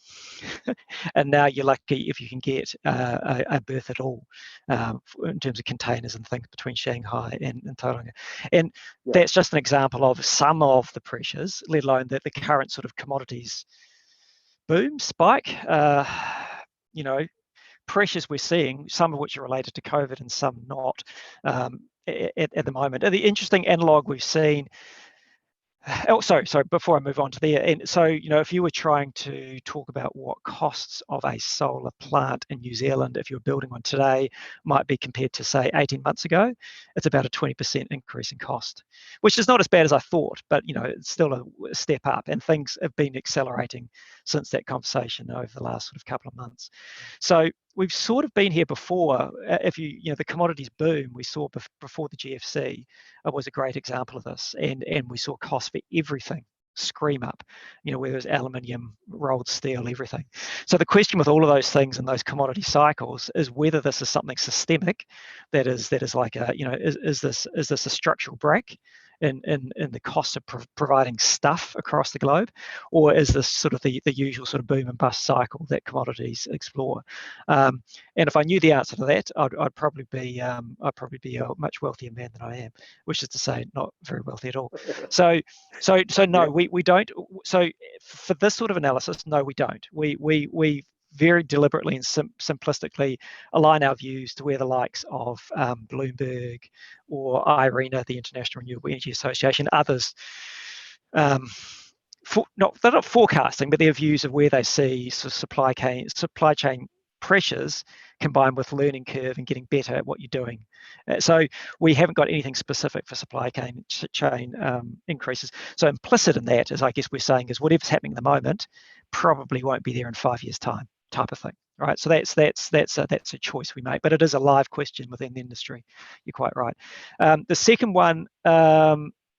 and now you're lucky if you can get a berth at all in terms of containers and things between Shanghai and Tauranga. And that's just an example of some of the pressures, let alone the current sort of commodities boom spike. Pressures we're seeing, some of which are related to COVID and some not at the moment. And the interesting analog we've seen. Oh, sorry. Before I move on to there, and so if you were trying to talk about what costs of a solar plant in New Zealand, if you're building one today, might be compared to say 18 months ago, it's about a 20% increase in cost, which is not as bad as I thought, but it's still a step up, and things have been accelerating since that conversation over the last sort of couple of months. So we've sort of been here before. If the commodities boom we saw before the GFC was a great example of this, and we saw costs for everything scream up, whether it's aluminium, rolled steel, everything. So the question with all of those things in those commodity cycles is whether this is something systemic, that is like a, is this a structural break in the cost of providing stuff across the globe, or is this sort of the usual sort of boom and bust cycle that commodities explore? And if I knew the answer to that, I'd probably be a much wealthier man than I am, which is to say, not very wealthy at all. So no, we don't. So for this sort of analysis, no, we don't. We very deliberately and simplistically align our views to where the likes of Bloomberg or IRENA, the International Renewable Energy Association, others, they're not forecasting, but their views of where they see sort of supply chain pressures combined with learning curve and getting better at what you're doing. So we haven't got anything specific for supply chain increases. So implicit in that is, I guess we're saying, is whatever's happening at the moment probably won't be there in 5 years' time, type of thing, right? So that's a choice we make, but it is a live question within the industry. You're quite right. The second one,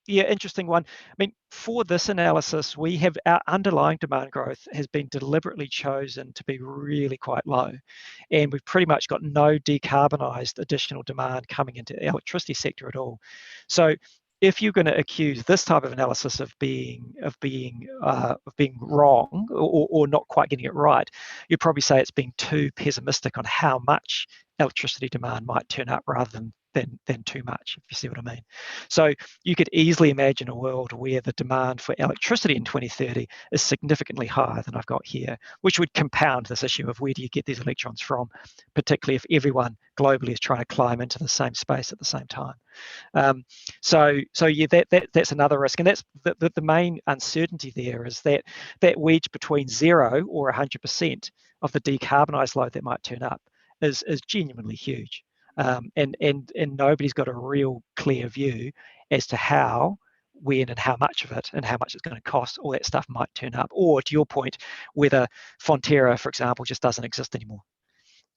interesting one. I mean, for this analysis, we have our underlying demand growth has been deliberately chosen to be really quite low, and we've pretty much got no decarbonised additional demand coming into the electricity sector at all. So if you're going to accuse this type of analysis of being wrong or not quite getting it right, you'd probably say it's being too pessimistic on how much electricity demand might turn up rather than too much, if you see what I mean. So you could easily imagine a world where the demand for electricity in 2030 is significantly higher than I've got here, which would compound this issue of where do you get these electrons from, particularly if everyone globally is trying to climb into the same space at the same time. So yeah, that's another risk, and that's the main uncertainty there is that wedge between 0 or 100% of the decarbonised load that might turn up is genuinely huge, and nobody's got a real clear view as to how, when, and how much of it, and how much it's going to cost. All that stuff might turn up, or to your point, whether Fonterra, for example, just doesn't exist anymore,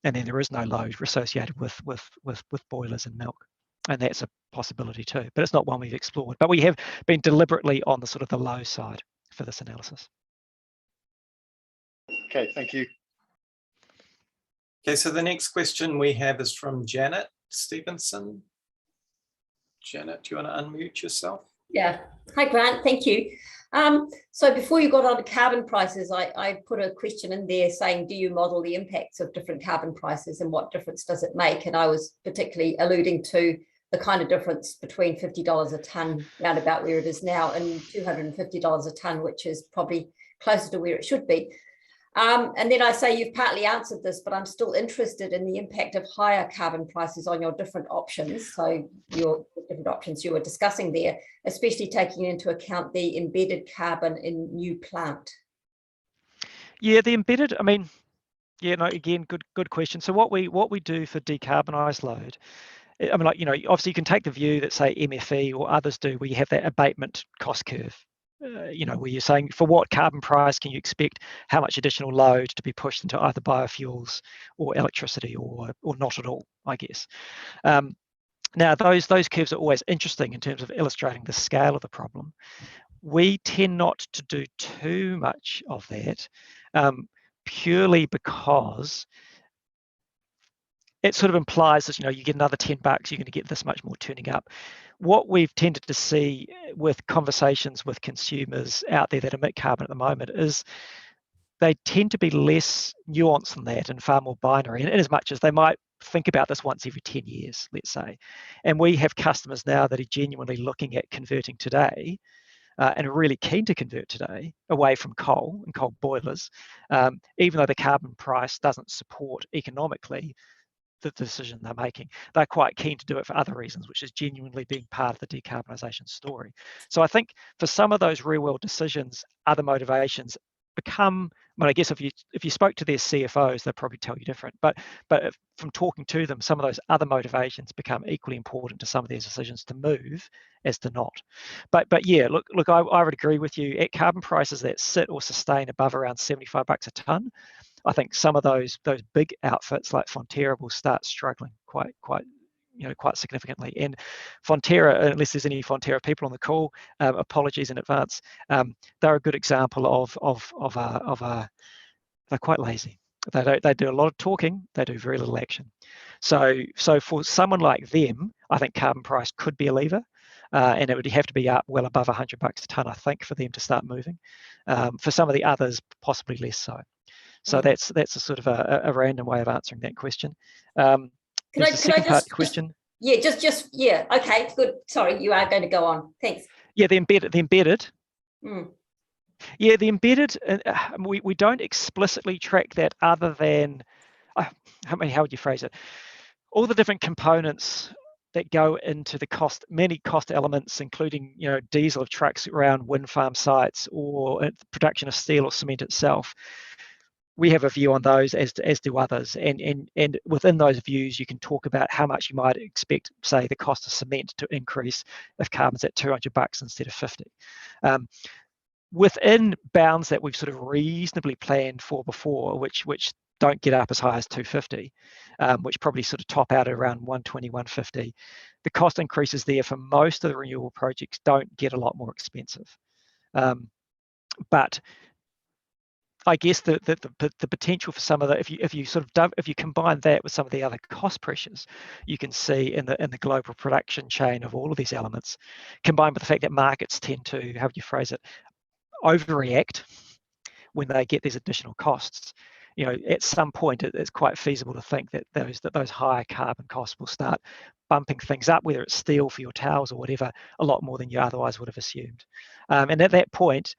and then there is no load associated with boilers and milk. And that's a possibility too, but it's not one we've explored. But we have been deliberately on the sort of the low side for this analysis. Okay, thank you. Okay, so the next question we have is from Janet Stevenson. Janet, do you want to unmute yourself? Yeah. Hi, Grant. Thank you. So before you got on to carbon prices, I put a question in there saying, do you model the impacts of different carbon prices and what difference does it make? And I was particularly alluding to the kind of difference between $50 a tonne, round about where it is now, and $250 a tonne, which is probably closer to where it should be. And then I say you've partly answered this, but I'm still interested in the impact of higher carbon prices on your different options. So your different options you were discussing there, especially taking into account the embedded carbon in new plant. Yeah, the embedded, I mean, yeah, no, again, good question. So what we do for decarbonised load, I mean, like, obviously you can take the view that, say, MFE or others do, where you have that abatement cost curve. Where you're saying for what carbon price can you expect how much additional load to be pushed into either biofuels or electricity or not at all, I guess. Now, those curves are always interesting in terms of illustrating the scale of the problem. We tend not to do too much of that, purely because it sort of implies that, you get another $10, you're going to get this much more turning up. What we've tended to see with conversations with consumers out there that emit carbon at the moment is they tend to be less nuanced than that and far more binary, in as much as they might think about this once every 10 years, let's say. And we have customers now that are genuinely looking at converting today and are really keen to convert today away from coal and coal boilers, even though the carbon price doesn't support economically the decision they're making. They're quite keen to do it for other reasons, which is genuinely being part of the decarbonisation story. So I think for some of those real world decisions, other motivations become, well, I guess if you spoke to their CFOs, they'll probably tell you different. But from talking to them, some of those other motivations become equally important to some of their decisions to move as to not. But yeah, look, I would agree with you. At carbon prices that sit or sustain above around $75 a tonne, I think some of those big outfits like Fonterra will start struggling quite quite significantly. And Fonterra, unless there's any Fonterra people on the call, apologies in advance. They're a good example they're quite lazy. They do a lot of talking, they do very little action. So for someone like them, I think carbon price could be a lever, and it would have to be up well above $100 a tonne, I think, for them to start moving. For some of the others, possibly less so. So that's a sort of a random way of answering that question. Can I just question? Yeah. Okay, good. Sorry, you are going to go on. Thanks. Yeah, the embedded. Mm. Yeah, the embedded. We don't explicitly track that, other than how would you phrase it? All the different components that go into the cost, many cost elements, including diesel of trucks around wind farm sites, or production of steel or cement itself. We have a view on those, as do others, and within those views, you can talk about how much you might expect, say, the cost of cement to increase if carbon's at $200 instead of 50. Within bounds that we've sort of reasonably planned for before, which don't get up as high as 250, which probably sort of top out at around 120, 150. The cost increases there for most of the renewable projects don't get a lot more expensive. But I guess the potential for some of the, if you combine that with some of the other cost pressures you can see in the global production chain of all of these elements, combined with the fact that markets tend to, how would you phrase it, overreact when they get these additional costs. At some point it's quite feasible to think that those higher carbon costs will start bumping things up, whether it's steel for your towers or whatever, a lot more than you otherwise would have assumed. And at that point,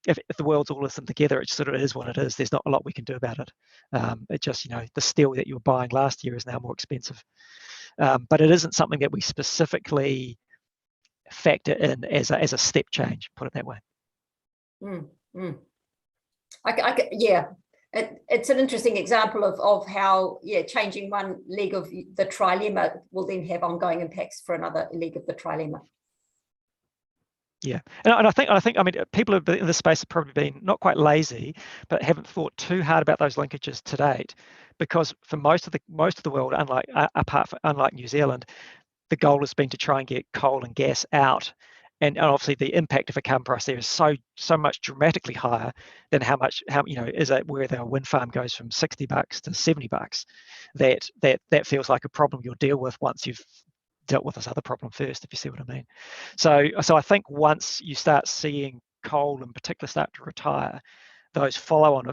if the world's all listened together, it sort of is what it is. There's not a lot we can do about it. It just, the steel that you were buying last year is now more expensive. But it isn't something that we specifically factor in as a step change, put it that way. Yeah, it's an interesting example of how changing one leg of the trilemma will then have ongoing impacts for another leg of the trilemma. Yeah, and I think people in this space have probably been not quite lazy, but haven't thought too hard about those linkages to date, because for most of the world, unlike New Zealand, the goal has been to try and get coal and gas out. And obviously the impact of a carbon price there is so much dramatically higher than how is it where the wind farm goes from $60 to $70, that feels like a problem you'll deal with once you've dealt with this other problem first, if you see what I mean. So I think once you start seeing coal in particular start to retire, those flow-on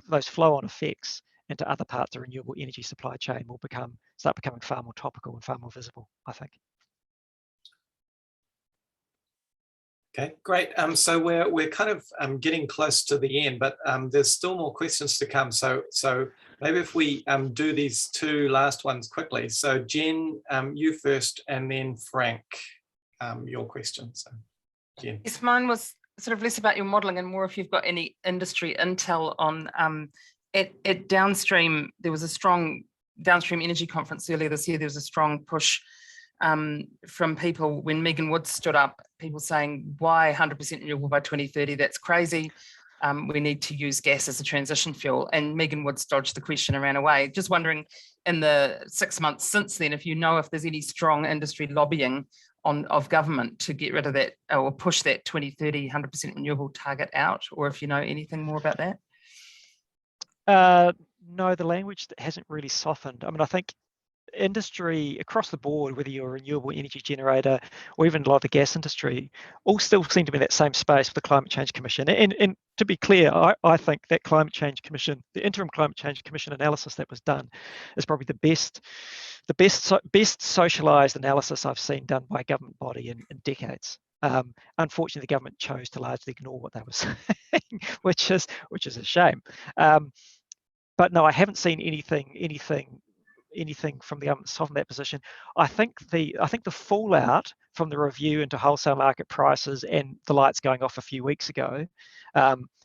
effects into other parts of the renewable energy supply chain will start becoming far more topical and far more visible, I think. Okay, great. So we're kind of getting close to the end, but there's still more questions to come. So maybe if we do these two last ones quickly. So Jen, you first, and then Frank, your question. So Jen. Yes, mine was sort of less about your modelling and more if you've got any industry intel on at Downstream. There was a strong Downstream Energy Conference earlier this year. There was a strong push from people when Megan Woods stood up, people saying, why 100% renewable by 2030? That's crazy. We need to use gas as a transition fuel. And Megan Woods dodged the question and ran away. Just wondering, in the 6 months since then, if you know if there's any strong industry lobbying of government to get rid of that or push that 2030 100% renewable target out, or if you know anything more about that? No, the language hasn't really softened. I mean, I think industry across the board, whether you're a renewable energy generator or even a lot of the gas industry, all still seem to be in that same space with the Climate Change Commission. And to be clear, I think that Climate Change Commission, the interim Climate Change Commission analysis that was done, is probably the best socialised analysis I've seen done by a government body in decades. Unfortunately, the government chose to largely ignore what they were saying, which is a shame. But no, I haven't seen anything from the government soften that position. I think the fallout from the review into wholesale market prices and the lights going off a few weeks ago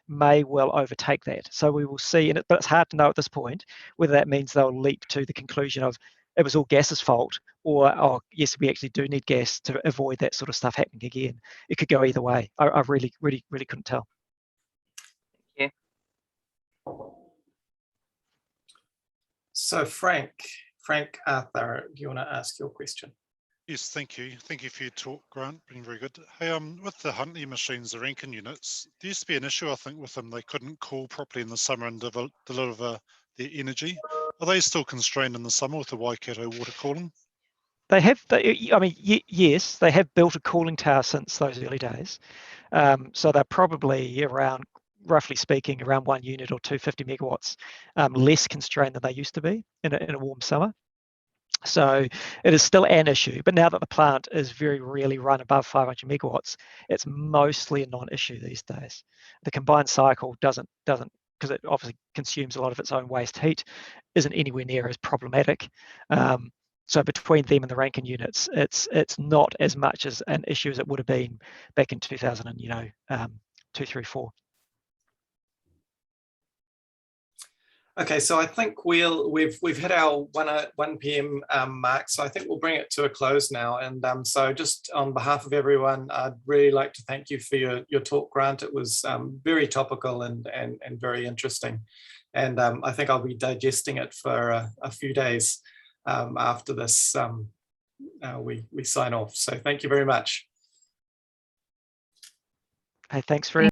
may well overtake that. So we will see, but it's hard to know at this point whether that means they'll leap to the conclusion of it was all gas's fault, or oh yes, we actually do need gas to avoid that sort of stuff happening again. It could go either way. I really couldn't tell. Yeah. So Frank Arthur, do you want to ask your question? Yes, thank you. Thank you for your talk, Grant. Been very good. Hey, with the Huntley machines, the Rankine units, there used to be an issue, I think, with them. They couldn't cool properly in the summer and deliver their energy. Are they still constrained in the summer with the Waikato water cooling? They have, I mean, yes, they have built a cooling tower since those early days. So they're probably around, roughly speaking, around 1 unit or 250 megawatts less constrained than they used to be in a warm summer. So it is still an issue, but now that the plant is very rarely run above 500 megawatts, it's mostly a non-issue these days. The combined cycle doesn't, because it obviously consumes a lot of its own waste heat, isn't anywhere near as problematic. So between them and the Rankine units, it's not as much as an issue as it would have been back in 2000 and 2, 3, 4. Okay, so I think we've hit our 1 p.m. Mark, so I think we'll bring it to a close now. And so just on behalf of everyone, I'd really like to thank you for your talk, Grant. It was very topical and very interesting. And I think I'll be digesting it for a few days after this we sign off. So thank you very much. Hey, thanks very